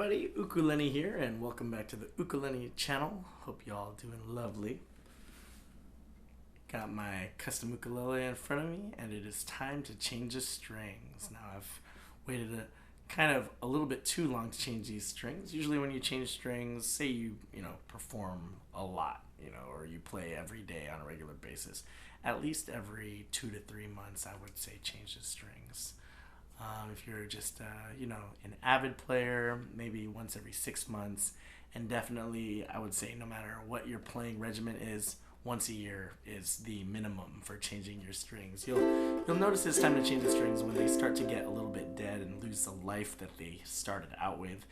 everybody, Ukulenny here, and welcome back to the Ukulenny channel. Hope y'all doing lovely. Got my custom ukulele in front of me, and it is time to change the strings. Now I've waited a little bit too long to change these strings. Usually when you change strings, say you perform a lot, or you play every day on a regular basis, at least every 2 to 3 months I would say change the strings. If you're just, an avid player, maybe once every 6 months. And definitely, I would say no matter what your playing regimen is, once a year is the minimum for changing your strings. You'll notice it's time to change the strings when they start to get a little bit dead and lose the life that they started out with.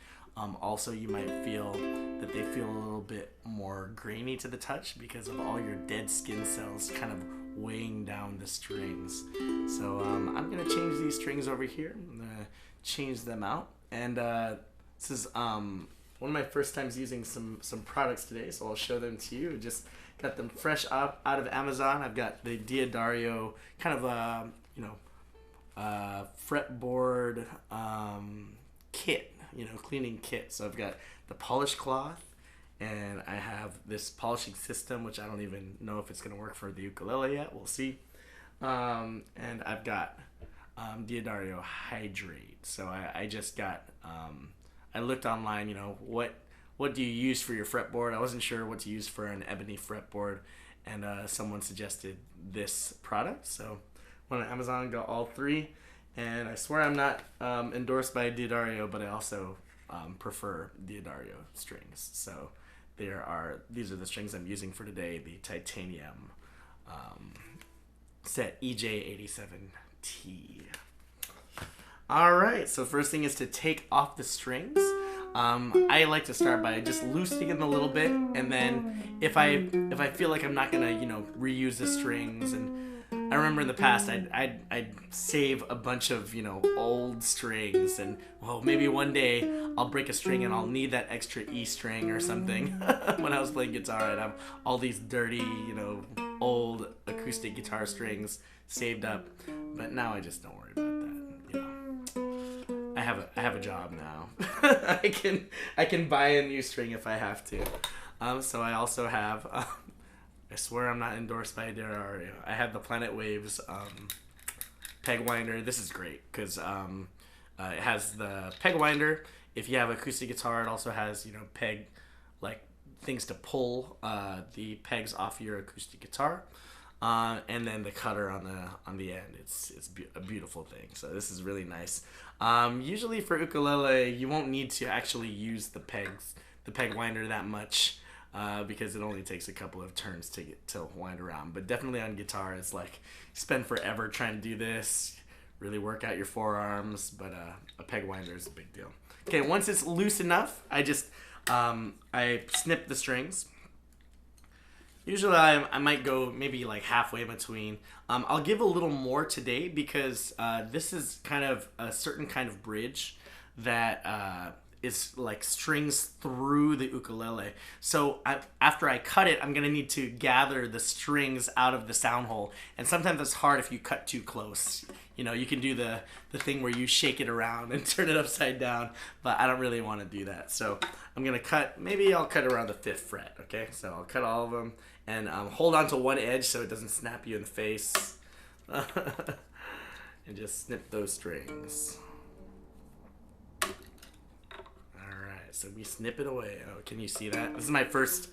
Also, you might feel that they feel a little bit more grainy to the touch because of all your dead skin cells kind of weighing down the strings. So I'm going to change these strings over here. I'm going to change them out. And this is one of my first times using some products today, so I'll show them to you. Just got them fresh out of Amazon. I've got the Daybreak kind of fretboard kit, cleaning kit. So I've got the polish cloth, and I have this polishing system, which I don't even know if it's going to work for the ukulele yet. We'll see. And I've got Daybreak Hydrate. So I just got, I looked online, what do you use for your fretboard? I wasn't sure what to use for an ebony fretboard, and someone suggested this product. So went on Amazon, got all three, and I swear I'm not endorsed by Daybreak, but I also prefer Daybreak strings. So these are the strings I'm using for today, the titanium set EJ87T. Alright, so first thing is to take off the strings. I like to start by just loosening them a little bit, and then if I feel like I'm not gonna reuse the strings, and I remember in the past I'd save a bunch of old strings, and maybe one day I'll break a string and I'll need that extra E string or something. When I was playing guitar, I'd have all these dirty old acoustic guitar strings saved up, but now I just don't worry about that. I have a job now. I can buy a new string if I have to. So I also have. I swear I'm not endorsed by Daybreak. I have the Planet Waves peg winder. This is great because it has the peg winder. If you have acoustic guitar, it also has peg things to pull the pegs off your acoustic guitar. And then the cutter on the end. It's a beautiful thing. So this is really nice. Usually for ukulele, you won't need to actually use the peg winder that much because it only takes a couple of turns to wind around. But definitely on guitar, it's like spend forever trying to do this, really work out your forearms. But a peg winder is a big deal. Okay, once it's loose enough, I just I snip the strings. Usually I might go maybe like halfway between. I'll give a little more today because this is kind of a certain kind of bridge that is like strings through the ukulele. So after I cut it, I'm going to need to gather the strings out of the sound hole. And sometimes it's hard if you cut too close. You can do the thing where you shake it around and turn it upside down, but I don't really want to do that. So I'm going to I'll cut around the 5th fret, okay? So I'll cut all of them and hold on to one edge so it doesn't snap you in the face. And just snip those strings. Alright, so we snip it away. Oh, can you see that? This is my first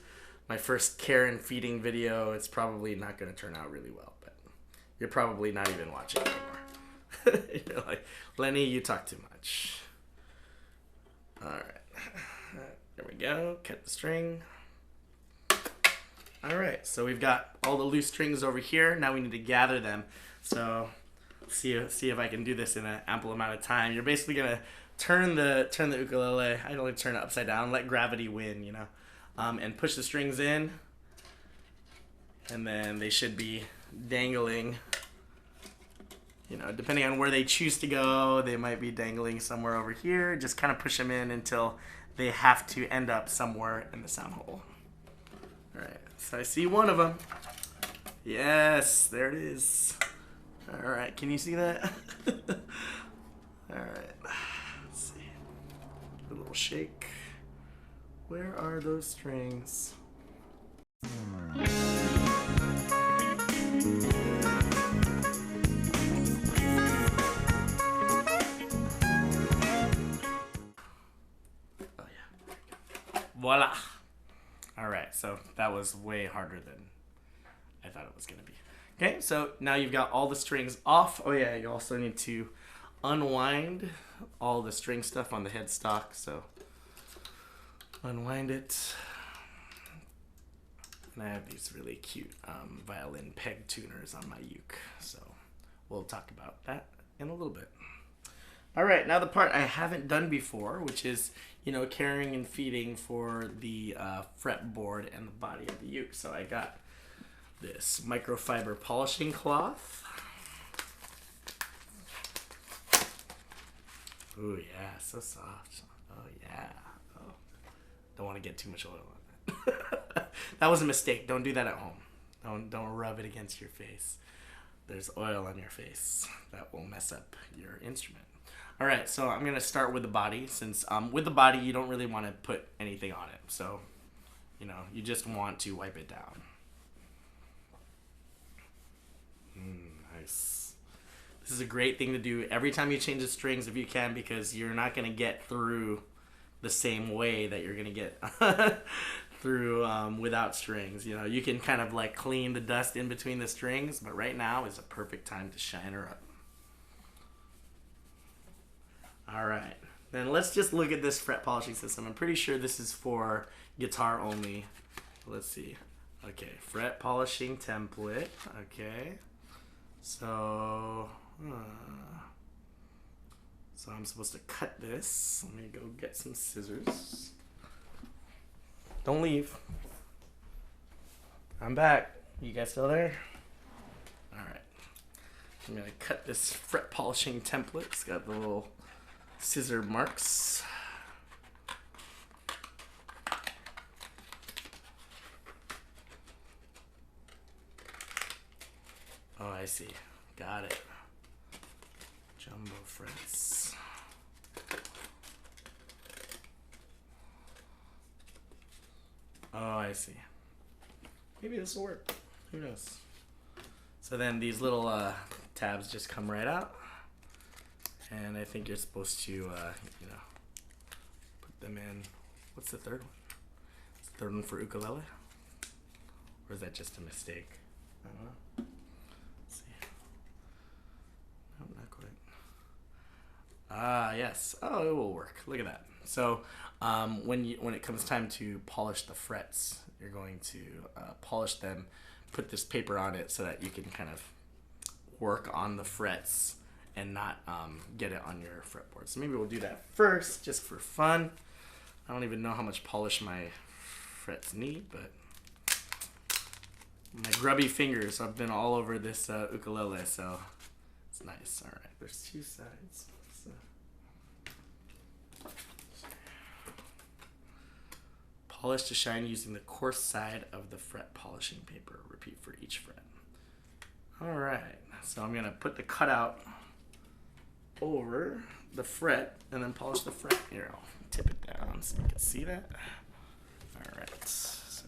Karen feeding video. It's probably not going to turn out really well, but you're probably not even watching anymore. You're like, Lenny, you talk too much. Alright. There we go. Cut the string. Alright, so we've got all the loose strings over here. Now we need to gather them. So see if I can do this in an ample amount of time. You're basically gonna turn the ukulele. I only turn it upside down, let gravity win, and push the strings in, and then they should be dangling. Depending on where they choose to go, they might be dangling somewhere over here. Just kind of push them in until they have to end up somewhere in the sound hole. All right, so I see one of them. Yes, there it is. All right, can you see that? All right, let's see. a little shake. Where are those strings? Oh yeah. Voila! Alright, so that was way harder than I thought it was going to be. Okay, so now you've got all the strings off. Oh yeah, you also need to unwind all the string stuff on the headstock. So unwind it. And I have these really cute violin peg tuners on my uke. So we'll talk about that in a little bit. All right, now the part I haven't done before, which is, you know, carrying and feeding for the fretboard and the body of the uke. So I got this microfiber polishing cloth. Ooh, yeah, so soft. Oh, yeah. Oh, don't want to get too much oil on that. That was a mistake. Don't do that at home. Don't rub it against your face. There's oil on your face. That will mess up your instrument. All right, so I'm going to start with the body, since with the body, you don't really want to put anything on it. So, you know, you just want to wipe it down. Nice. This is a great thing to do every time you change the strings if you can, because you're not going to get through the same way that you're going to get through without strings. You know, you can kind of like clean the dust in between the strings, but right now is a perfect time to shine her up. All right, then let's just look at this fret polishing system. I'm pretty sure this is for guitar only. Let's see. Okay, fret polishing template. Okay, so I'm supposed to cut this. Let me go get some scissors. Don't leave. I'm back. You guys still there? All right. I'm gonna cut this fret polishing template. It's got the little scissor marks. Oh, I see. Got it. Jumbo frets. Oh, I see. Maybe this will work. Who knows? So then these little tabs just come right out. And I think you're supposed to, you know, put them in. What's the third one? Is the third one for ukulele? Or is that just a mistake? I don't know. Let's see. No, not quite. Ah, yes. Oh, it will work. Look at that. So when it comes time to polish the frets, you're going to polish them, put this paper on it so that you can kind of work on the frets and not get it on your fretboard. So maybe we'll do that first, just for fun. I don't even know how much polish my frets need, but my grubby fingers have been all over this ukulele, so it's nice. All right, there's two sides. Polish to shine using the coarse side of the fret polishing paper. Repeat for each fret. All right, so I'm gonna put the cutout over the fret and then polish the fret. Here, I'll tip it down so you can see that. All right, so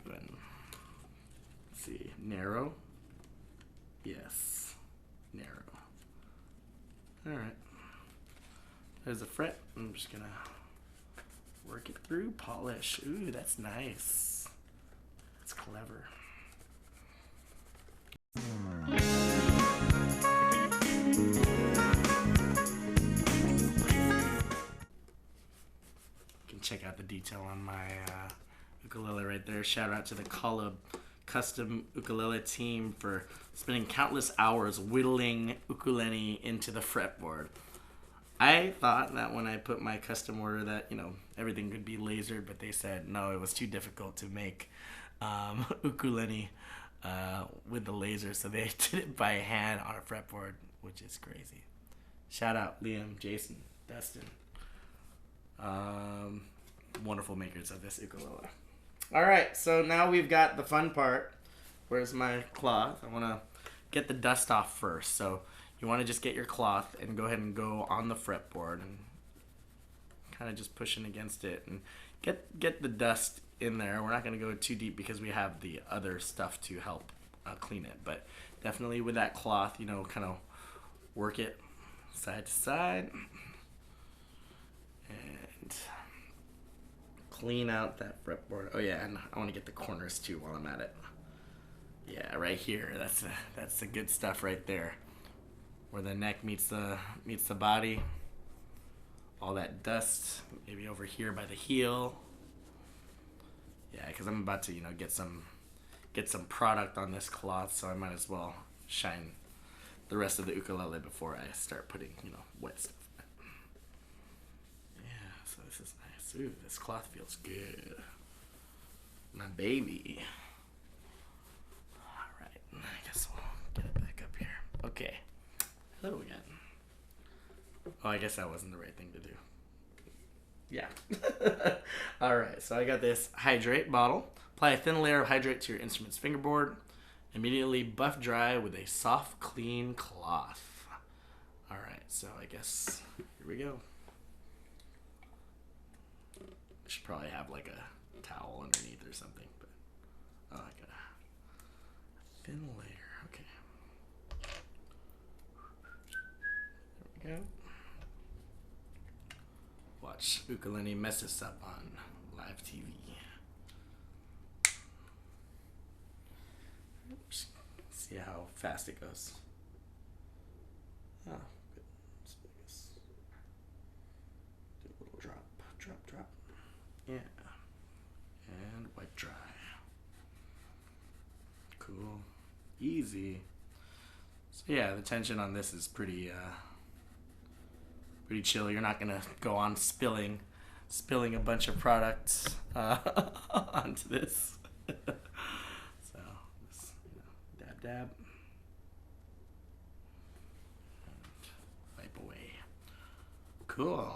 then let's see, narrow. Yes, narrow. All right, there's a fret. I'm just gonna work it through, polish. Ooh, that's nice. That's clever. Check out the detail on my ukulele right there. Shout out to the Kala Custom Ukulele team for spending countless hours whittling Ukulenny into the fretboard. I thought that when I put my custom order that, you know, everything could be lasered, but they said no, it was too difficult to make Ukulenny with the laser, so they did it by hand on a fretboard, which is crazy. Shout out Liam, Jason, Dustin. Wonderful makers of this ukulele. All right, so now we've got the fun part. Where's my cloth? I want to get the dust off first. So you want to just get your cloth and go ahead and go on the fretboard and kind of just pushing against it and get the dust in there. We're not going to go too deep because we have the other stuff to help clean it, but definitely with that cloth, you know, kind of work it side to side and clean out that fretboard. Oh yeah, and I want to get the corners too while I'm at it. Yeah, right here. That's the good stuff right there, where the neck meets the body. All that dust, maybe over here by the heel. Yeah, because I'm about to, you know, get some product on this cloth, so I might as well shine the rest of the ukulele before I start putting, you know, wet stuff. Yeah, so this is nice. Ooh, this cloth feels good. My baby. All right, I guess we'll get it back up here. Okay, what do we got? Oh, I guess that wasn't the right thing to do. Yeah. All right, so I got this Hydrate bottle. Apply a thin layer of Hydrate to your instrument's fingerboard. Immediately buff dry with a soft, clean cloth. All right, so I guess here we go. Should probably have like a towel underneath or something, but oh, I got a thin layer. Okay. There we go. Watch Ukulenny mess us up on live TV. Just see how fast it goes. Oh, good. Do a little drop, drop, drop. Yeah. And wipe dry. Cool. Easy. So yeah, the tension on this is pretty chill. You're not gonna go on spilling a bunch of products onto this. So just, you know, dab dab and wipe away. Cool.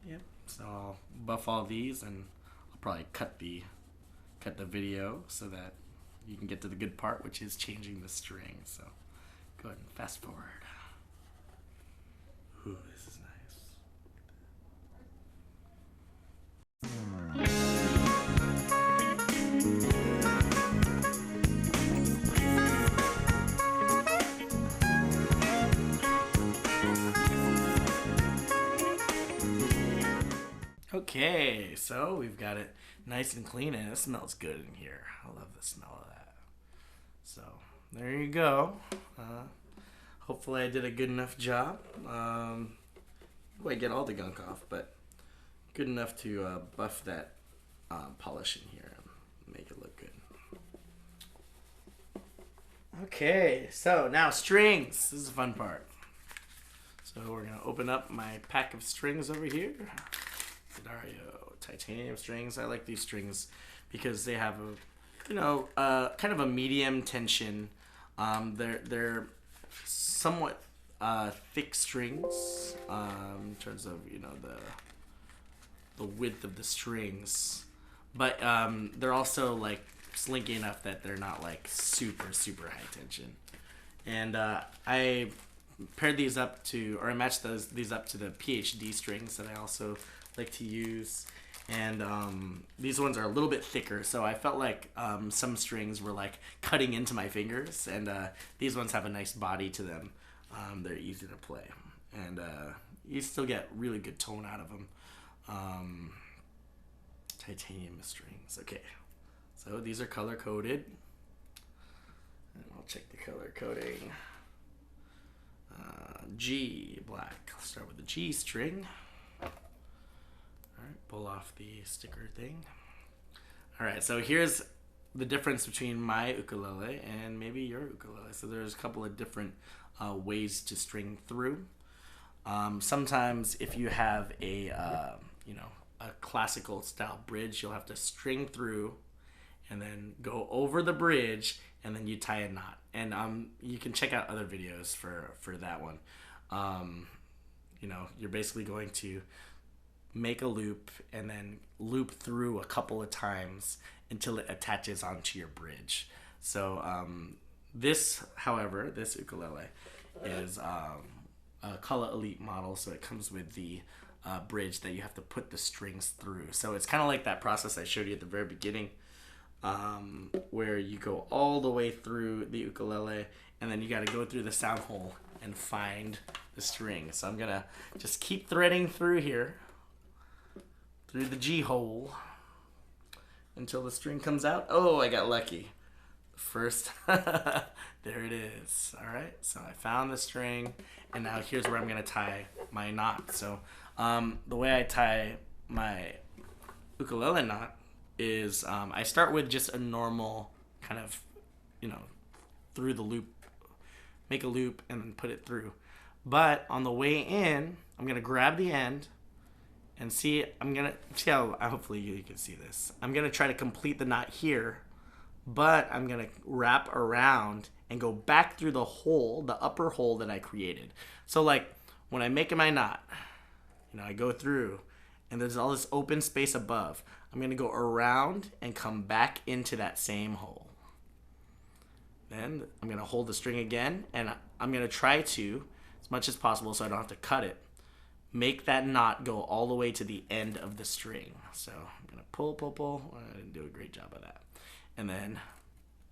Yep. So I'll buff all these, and I'll probably cut the video so that you can get to the good part, which is changing the string. So go ahead and fast forward. Ooh, this is nice. Okay, so we've got it nice and clean, and it smells good in here. I love the smell of that. So there you go. Hopefully I did a good enough job. I get all the gunk off, but good enough to buff that polish in here and make it look good. Okay, so now strings. This is the fun part. So we're gonna open up my pack of strings over here. Dario titanium strings. I like these strings because they have a, you know, kind of a medium tension. They're somewhat thick strings in terms of, you know, the width of the strings, but they're also like slinky enough that they're not like super high tension. And I paired these up to, or I matched these up to the PhD strings that I also like to use. And these ones are a little bit thicker, so I felt like some strings were like cutting into my fingers, and these ones have a nice body to them. They're easy to play, and you still get really good tone out of them. Titanium strings. Okay, so these are color coded, and I'll check the color coding. G, black. I'll start with the G string. Alright, pull off the sticker thing. Alright, so here's the difference between my ukulele and maybe your ukulele. So there's a couple of different ways to string through. Sometimes if you have a classical style bridge, you'll have to string through and then go over the bridge, and then you tie a knot. And you can check out other videos for that one. You're basically going to make a loop and then loop through a couple of times until it attaches onto your bridge. So This, however, this ukulele is a Kala Elite model, so it comes with the bridge that you have to put the strings through. So it's kind of like that process I showed you at the very beginning, where you go all the way through the ukulele, and then you got to go through the sound hole and find the string. So I'm gonna just keep threading through here, through the G hole, until the string comes out. Oh, I got lucky. First, there it is. All right, so I found the string, and now here's where I'm gonna tie my knot. So the way I tie my ukulele knot is I start with just a normal kind of, through the loop, make a loop and then put it through. But on the way in, I'm gonna grab the end and see how, hopefully you can see this. I'm gonna try to complete the knot here, but I'm gonna wrap around and go back through the hole, the upper hole that I created. So like when I'm making my knot, I go through and there's all this open space above. I'm gonna go around and come back into that same hole. Then I'm gonna hold the string again, and I'm gonna try to, as much as possible so I don't have to cut it, make that knot go all the way to the end of the string. So I'm gonna pull. I didn't do a great job of that. And then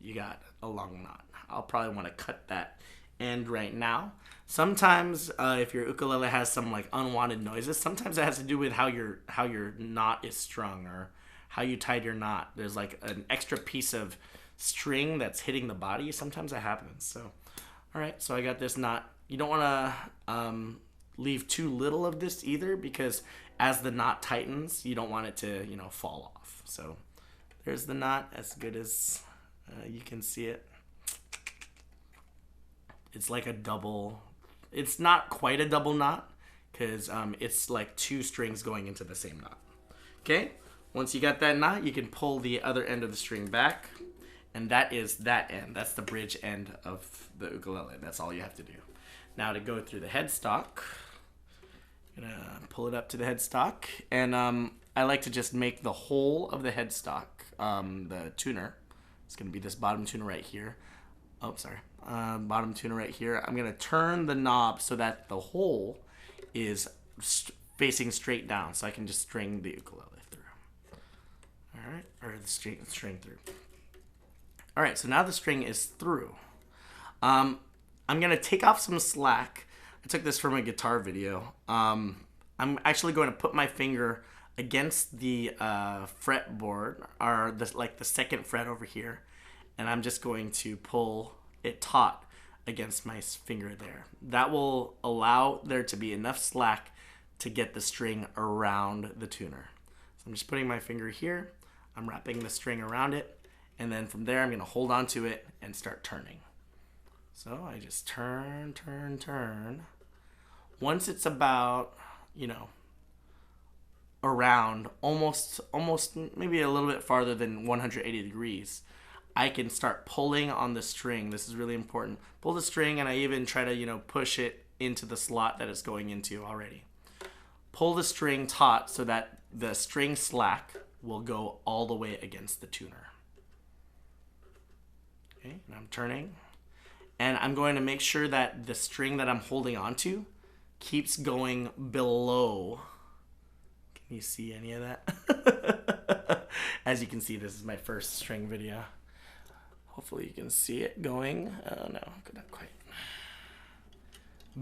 you got a long knot. I'll probably wanna cut that end right now. Sometimes if your ukulele has some like unwanted noises, sometimes it has to do with how your knot is strung or how you tied your knot. There's like an extra piece of string that's hitting the body. Sometimes that happens. So all right, so I got this knot. You don't want to leave too little of this either, because as the knot tightens, you don't want it to fall off. So there's the knot, as good as you can see it. It's like a double. It's not quite a double knot, because it's like two strings going into the same knot. Okay, once you got that knot, you can pull the other end of the string back, and that is that end. That's the bridge end of the ukulele. That's all you have to do. Now to go through the headstock, I'm gonna pull it up to the headstock, and I like to just make the whole of the headstock the tuner. It's gonna be this bottom tuner right here. Oh, sorry. Bottom tuner right here. I'm gonna turn the knob so that the hole is facing straight down, so I can just string the ukulele through. All right, or the string through. All right, so now the string is through. I'm gonna take off some slack. I took this from a guitar video. I'm actually going to put my finger against the fretboard, or the second fret over here, and I'm just going to pull it taut against my finger there. That will allow there to be enough slack to get the string around the tuner. So I'm just putting my finger here, I'm wrapping the string around it, and then from there I'm gonna hold on to it and start turning. So I just turn. Once it's about, around almost maybe a little bit farther than 180 degrees, I can start pulling on the string. This is really important. Pull the string, and I even try to, push it into the slot that it's going into already. Pull the string taut so that the string slack will go all the way against the tuner. Okay, and I'm turning. And I'm going to make sure that the string that I'm holding onto keeps going below. Can you see any of that? As you can see, this is my first string video. Hopefully you can see it going. Oh no, not quite.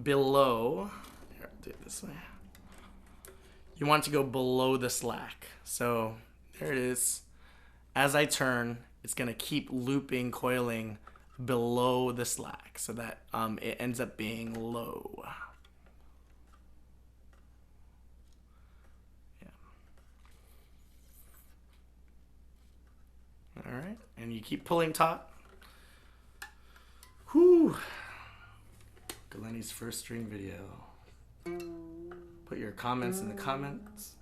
Below. Here, I'll do it this way. You want to go below the slack. So there it is. As I turn, it's gonna keep looping, coiling below the slack so that it ends up being low. Yeah. All right, and you keep pulling taut. Whew. Lenny's first string video. Put your comments in the comments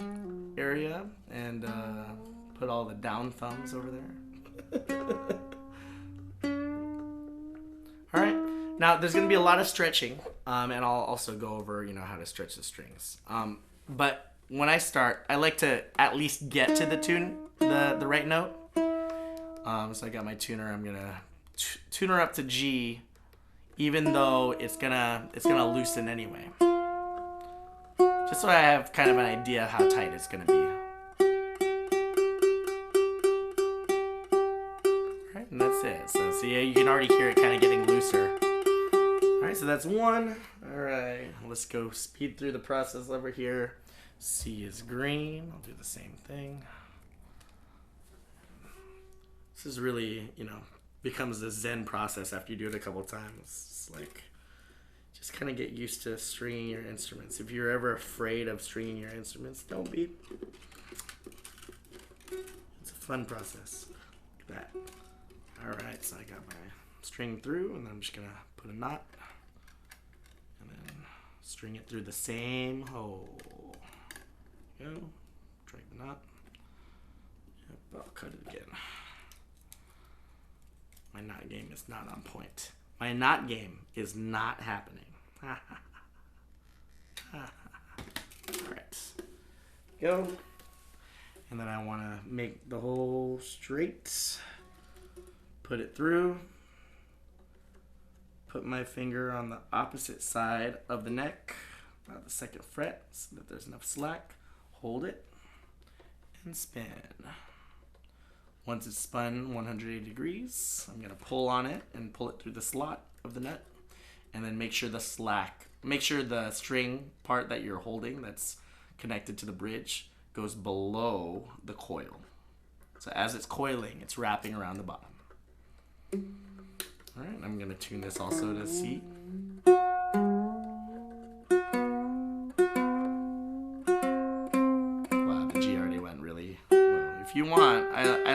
area, and put all the down thumbs over there. All right, now there's gonna be a lot of stretching, and I'll also go over, how to stretch the strings. But when I start, I like to at least get to the tune, the right note. So I got my tuner. I'm gonna tune her up to G, even though it's gonna loosen anyway. Just so I have kind of an idea how tight it's gonna be. Alright, and that's it. So see, you can already hear it kind of getting looser. Alright, so that's one. Alright, let's go speed through the process over here. C is green. I'll do the same thing. This is really, becomes the Zen process after you do it a couple times. It's like, just kind of get used to stringing your instruments. If you're ever afraid of stringing your instruments, don't be. It's a fun process. Like that. Alright, so I got my string through, and then I'm just going to put a knot. And then string it through the same hole. Go. Drag the knot. Yep, I'll cut it again. My knot game is not on point. My knot game is not happening. Alright. Go. And then I want to make the hole straight. Put it through. Put my finger on the opposite side of the neck, about the 2nd fret, so that there's enough slack. Hold it and spin. Once it's spun 180 degrees, I'm going to pull on it and pull it through the slot of the nut, and then make sure the string part that you're holding that's connected to the bridge goes below the coil. So as it's coiling, it's wrapping around the bottom. All right, I'm going to tune this also to C. If you want, I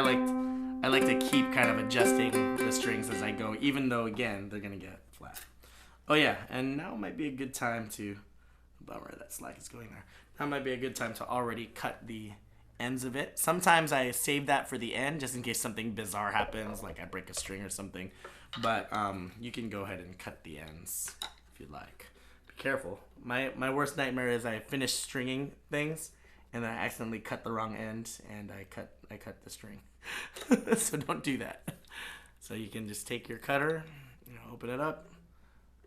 like to keep kind of adjusting the strings as I go, even though again they're gonna get flat. Oh yeah, and now might be a good time to, bummer that slack is going there. Now might be a good time to already cut the ends of it. Sometimes I save that for the end just in case something bizarre happens, like I break a string or something. But you can go ahead and cut the ends if you'd like. Be careful. My worst nightmare is I finish stringing things, and then I accidentally cut the wrong end, and I cut the string. So don't do that. So you can just take your cutter, open it up,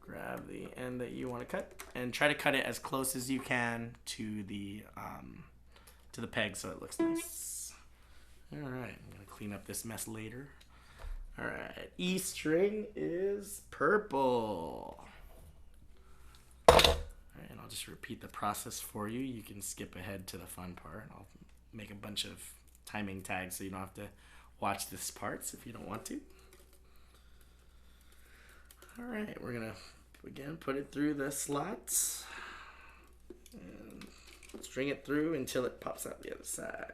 grab the end that you want to cut, and try to cut it as close as you can to the peg so it looks nice. All right, I'm gonna clean up this mess later. All right, E string is purple. And I'll just repeat the process for you. You can skip ahead to the fun part. I'll make a bunch of timing tags so you don't have to watch this parts if you don't want to. Alright, we're going to, again, put it through the slots. And string it through until it pops out the other side.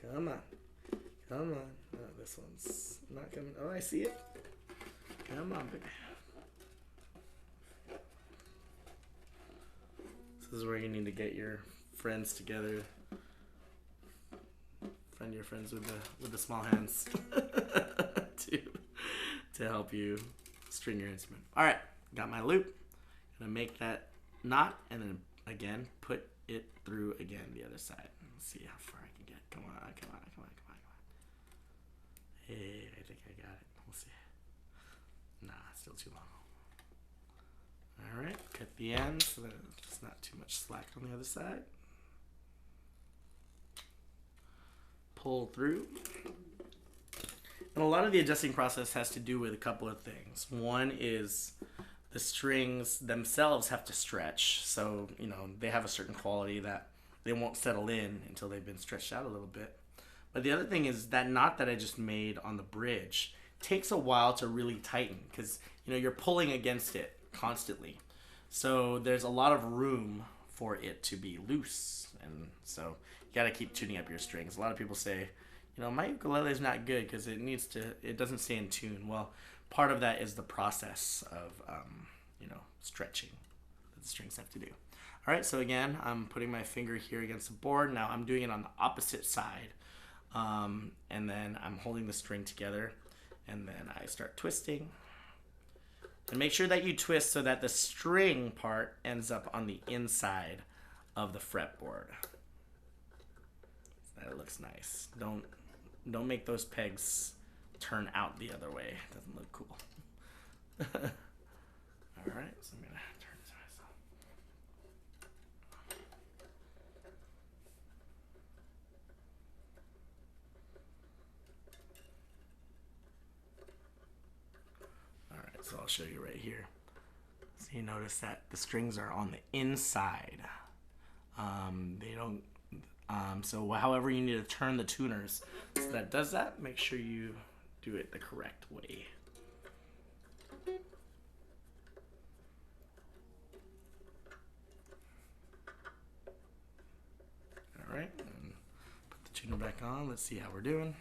Come on. Come on. Oh, this one's not coming. Oh, I see it. Come on, baby. This is where you need to get your friends together. Friend your friends with the small hands to help you string your instrument. All right, got my loop. Gonna make that knot and then again put it through again the other side. Let's see how far I can get. Come on, come on, come on, come on, come on. Hey, I think I got it. We'll see. Nah, still too long. All right, cut the end so that there's not too much slack on the other side. Pull through. And a lot of the adjusting process has to do with a couple of things. One is the strings themselves have to stretch. So, they have a certain quality that they won't settle in until they've been stretched out a little bit. But the other thing is that knot that I just made on the bridge takes a while to really tighten because, you're pulling against it constantly. So there's a lot of room for it to be loose. And so you got to keep tuning up your strings. A lot of people say, my ukulele is not good because it doesn't stay in tune. Well, part of that is the process of, stretching that the strings have to do. All right, so again, I'm putting my finger here against the board. Now I'm doing it on the opposite side. And then I'm holding the string together. And then I start twisting. And make sure that you twist so that the string part ends up on the inside of the fretboard. So that it looks nice. Don't make those pegs turn out the other way. It doesn't look cool. All right, so I'm gonna turn this myself. All right, so I'll show you right here. So you notice that the strings are on the inside. They don't. So however you need to turn the tuners so that does that, make sure you do it the correct way. All right, and put the tuner back on. Let's see how we're doing.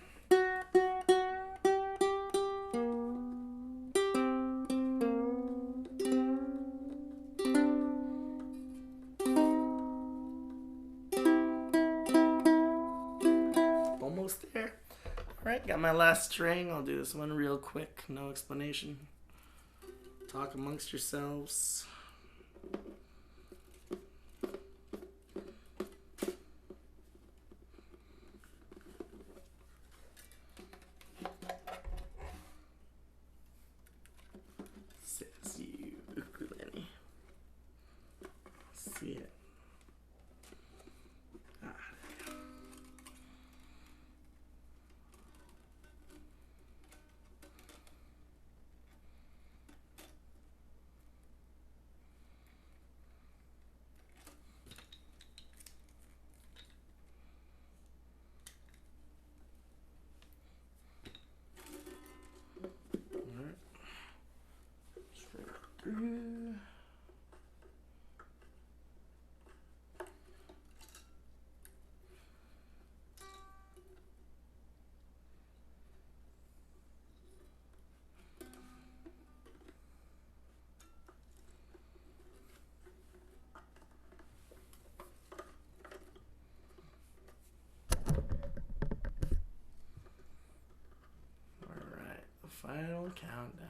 Almost there. All right, got my last string. I'll do this one real quick, no explanation. Talk amongst yourselves. Says you, Ukulenny. See it. There you go. Final countdown.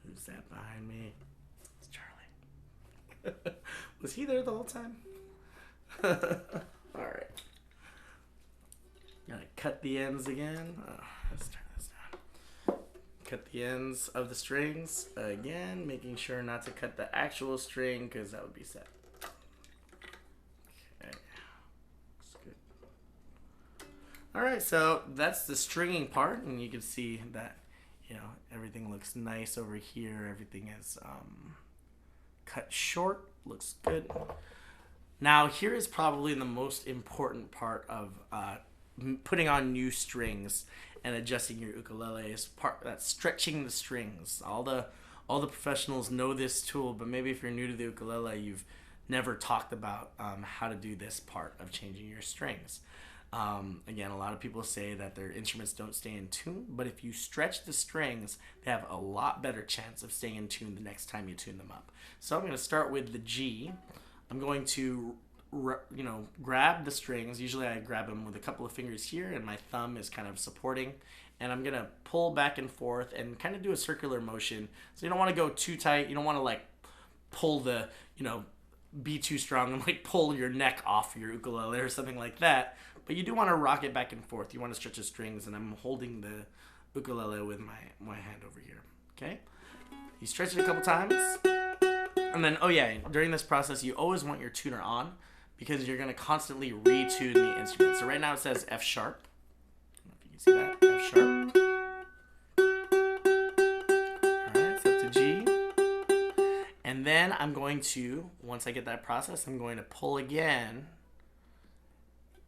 Who's that behind me? It's Charlie. Was he there the whole time? Alright. Gotta cut the ends again. Oh, let's turn this down. Cut the ends of the strings again, making sure not to cut the actual string because that would be sad. Okay. Looks good. Alright, so that's the stringing part, and you can see that, you know, everything looks nice over here. Everything is cut short. Looks good. Now, here is probably the most important part of putting on new strings and adjusting your ukulele. Is part that's stretching the strings. All the professionals know this tool, but maybe if you're new to the ukulele, you've never talked about how to do this part of changing your strings. Again, a lot of people say that their instruments don't stay in tune, but if you stretch the strings, they have a lot better chance of staying in tune the next time you tune them up. So I'm going to start with the G. I'm going to, grab the strings. Usually I grab them with a couple of fingers here, and my thumb is kind of supporting. And I'm going to pull back and forth and kind of do a circular motion. So you don't want to go too tight. You don't want to, like, pull the, be too strong and, like, pull your neck off your ukulele or something like that. But you do want to rock it back and forth. You want to stretch the strings, and I'm holding the ukulele with my hand over here. Okay? You stretch it a couple times. And then, during this process, you always want your tuner on because you're going to constantly retune the instrument. So right now it says F sharp. I don't know if you can see that. F sharp. Alright, so up to G. And then I'm going to, once I get that process, I'm going to pull again.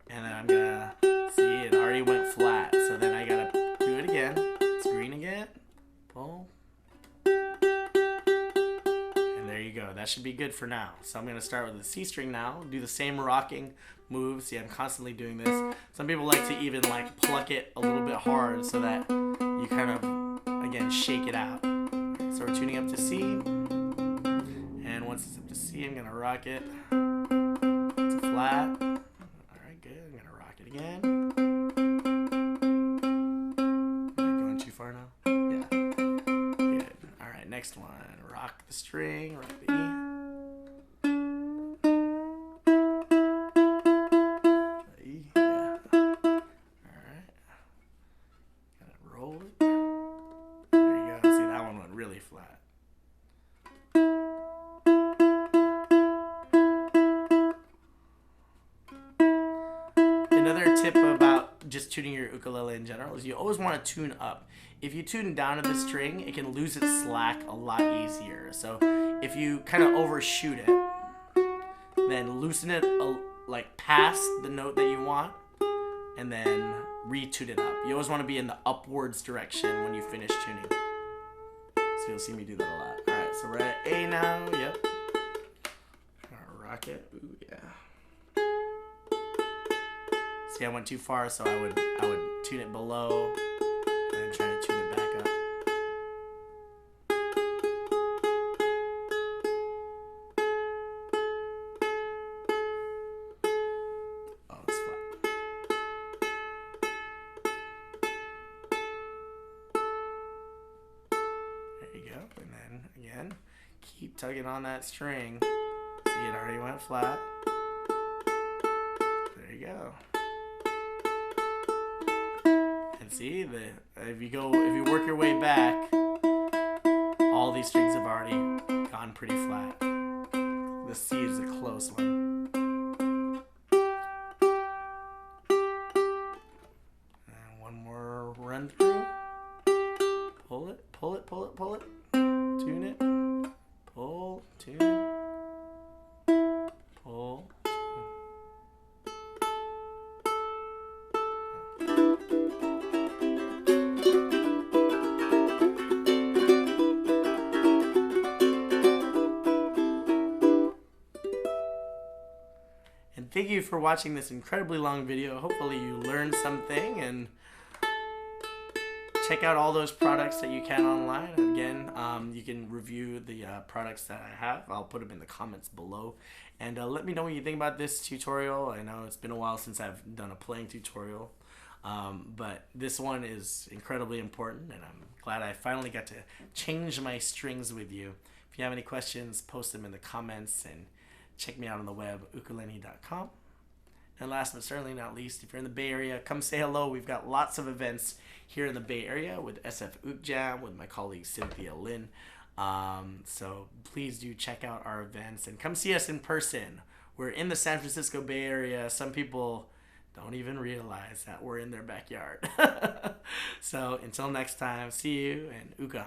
And then I'm gonna see it already went flat. So then I gotta do it again. It's green again. Pull. And there you go. that should be good for now. So I'm going to start with the C string now, do the same rocking move. See, I'm constantly doing this. Some people like to even like pluck it a little bit hard so that you kind of, again, shake it out. So we're tuning up to C, and once it's up to C, I'm going to rock it to flat. Alright, good. I'm going to rock it again. Am I going too far now? Yeah. Good. Alright, next one. Rock the string, rock the E. Another tip about just tuning your ukulele in general is you always want to tune up. If you tune down to the string, it can lose its slack a lot easier. So if you kind of overshoot it, then loosen it like past the note that you want, and then retune it up. You always want to be in the upwards direction when you finish tuning. So you'll see me do that a lot. All right, so we're at A now. Yep. Gonna rock it. Ooh, yeah. See, I went too far, so I would tune it below and then try to tune it back up. Oh, it's flat. There you go. And then again, keep tugging on that string. See, it already went flat. There you go. See, if you work your way back, all these strings have already gone pretty flat. The C is a close one. And one more run through. Pull it, pull it, pull it, pull it. Tune it. Pull, tune. Pull. Thank you for watching this incredibly long video. Hopefully you learned something, and check out all those products that you can online. Again, you can review the products that I have. I'll put them in the comments below. And let me know what you think about this tutorial. I know it's been a while since I've done a playing tutorial, but this one is incredibly important, and I'm glad I finally got to change my strings with you. If you have any questions, post them in the comments, and check me out on the web, ukulenny.com. And last but certainly not least, if you're in the Bay Area, come say hello. We've got lots of events here in the Bay Area with SF Uk Jam, with my colleague Cynthia Lynn. So please do check out our events and come see us in person. We're in the San Francisco Bay Area. Some people don't even realize that we're in their backyard. So until next time, see you, and Ukan.